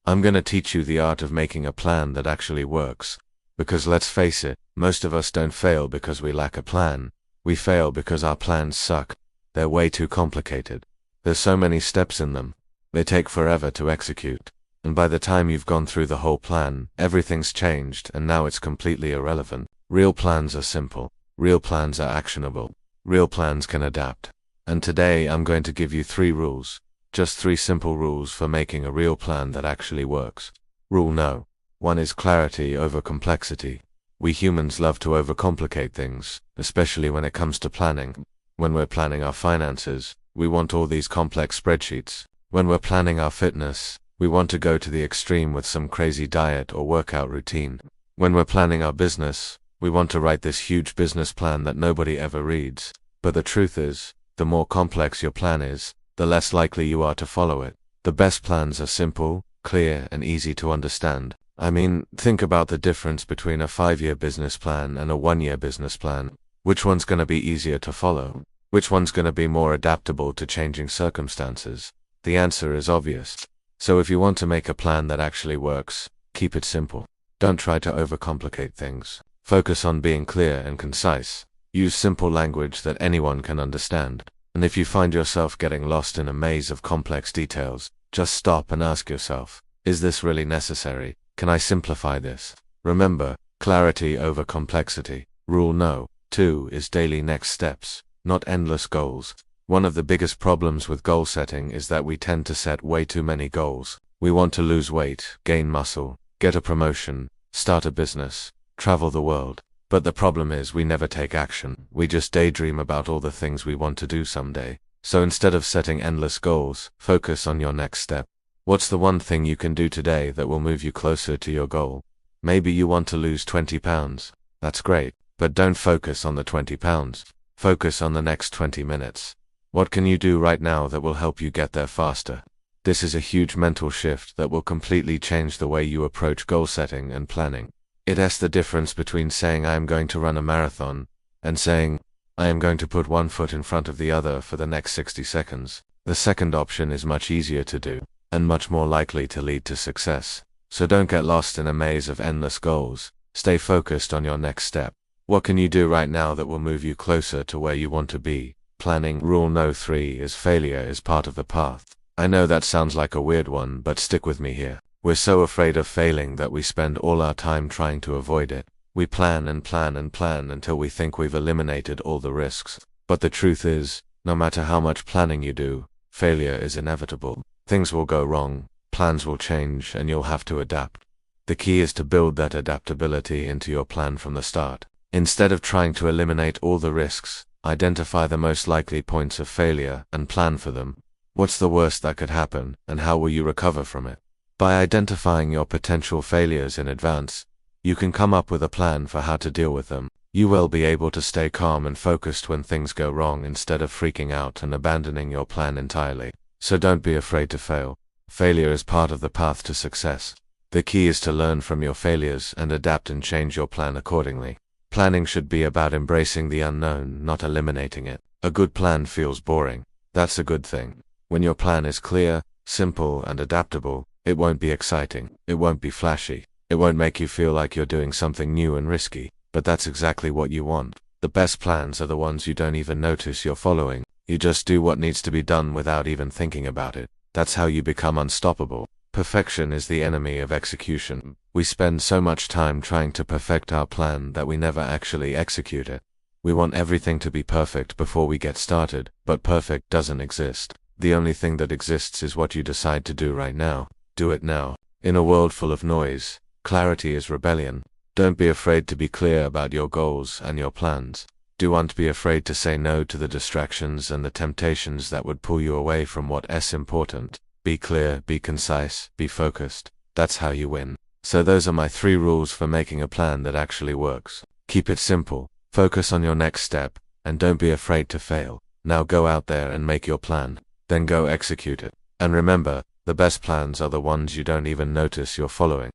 I'm gonna teach you the art of making a plan that actually works. Because let's face it, most of us don't fail because we lack a plan. We fail because our plans suck. They're way too complicated. There's so many steps in them. They take forever to execute. And by the time you've gone through the whole plan, everything's changed and now it's completely irrelevant. Real plans are simple. Real plans are actionable. Real plans can adapt. And today I'm going to give you 3 rules. Just 3 simple rules for making a real plan that actually works. Rule no. 1 is clarity over complexity. We humans love to overcomplicate things, especially when it comes to planning. When we're planning our finances, we want all these complex spreadsheets. When we're planning our fitness, we want to go to the extreme with some crazy diet or workout routine. When we're planning our business, we want to write this huge business plan that nobody ever reads. But the truth is, the more complex your plan is, the less likely you are to follow it. The best plans are simple, clear, and easy to understand. I mean, think about the difference between a 5-year business plan and a 1-year business plan. Which one's gonna be easier to follow? Which one's gonna be more adaptable to changing circumstances? The answer is obvious. So if you want to make a plan that actually works, keep it simple. Don't try to overcomplicate things. Focus on being clear and concise. Use simple language that anyone can understand. And if you find yourself getting lost in a maze of complex details, just stop and ask yourself, is this really necessary? Can I simplify this? Remember, clarity over complexity. Rule no. 2 is daily next steps, not endless goals. One of the biggest problems with goal setting is that we tend to set way too many goals. We want to lose weight, gain muscle, get a promotion, start a business, travel the world. But the problem is we never take action. We just daydream about all the things we want to do someday. So instead of setting endless goals, focus on your next step. What's the one thing you can do today that will move you closer to your goal? Maybe you want to lose 20 pounds. That's great, but don't focus on the 20 pounds. Focus on the next 20 minutes. What can you do right now that will help you get there faster? This is a huge mental shift that will completely change the way you approach goal setting and planning. It's the difference between saying I am going to run a marathon and saying I am going to put one foot in front of the other for the next 60 seconds. The second option is much easier to do and much more likely to lead to success. So don't get lost in a maze of endless goals. Stay focused on your next step. What can you do right now that will move you closer to where you want to be? Planning. Rule no. 3 is failure is part of the path. I know that sounds like a weird one, but stick with me here. We're so afraid of failing that we spend all our time trying to avoid it. We plan and plan and plan until we think we've eliminated all the risks. But the truth is, no matter how much planning you do, failure is inevitable. Things will go wrong, plans will change, and you'll have to adapt. The key is to build that adaptability into your plan from the start. Instead of trying to eliminate all the risks, identify the most likely points of failure and plan for them. What's the worst that could happen, and how will you recover from it? By identifying your potential failures in advance, you can come up with a plan for how to deal with them. You will be able to stay calm and focused when things go wrong instead of freaking out and abandoning your plan entirely. So don't be afraid to fail. Failure is part of the path to success. The key is to learn from your failures and adapt and change your plan accordingly. Planning should be about embracing the unknown, not eliminating it. A good plan feels boring. That's a good thing. When your plan is clear, simple, and adaptable, it won't be exciting. It won't be flashy. It won't make you feel like you're doing something new and risky. But that's exactly what you want. The best plans are the ones you don't even notice you're following. You just do what needs to be done without even thinking about it. That's how you become unstoppable. Perfection is the enemy of execution. We spend so much time trying to perfect our plan that we never actually execute it. We want everything to be perfect before we get started, but perfect doesn't exist. The only thing that exists is what you decide to do right now. Do it now. In a world full of noise, clarity is rebellion. Don't be afraid to be clear about your goals and your plans. Don't be afraid to say no to the distractions and the temptations that would pull you away from what's important. Be clear, be concise, be focused. That's how you win. So those are my 3 rules for making a plan that actually works. Keep it simple, focus on your next step, and don't be afraid to fail. Now go out there and make your plan. Then go execute it. And remember, the best plans are the ones you don't even notice you're following.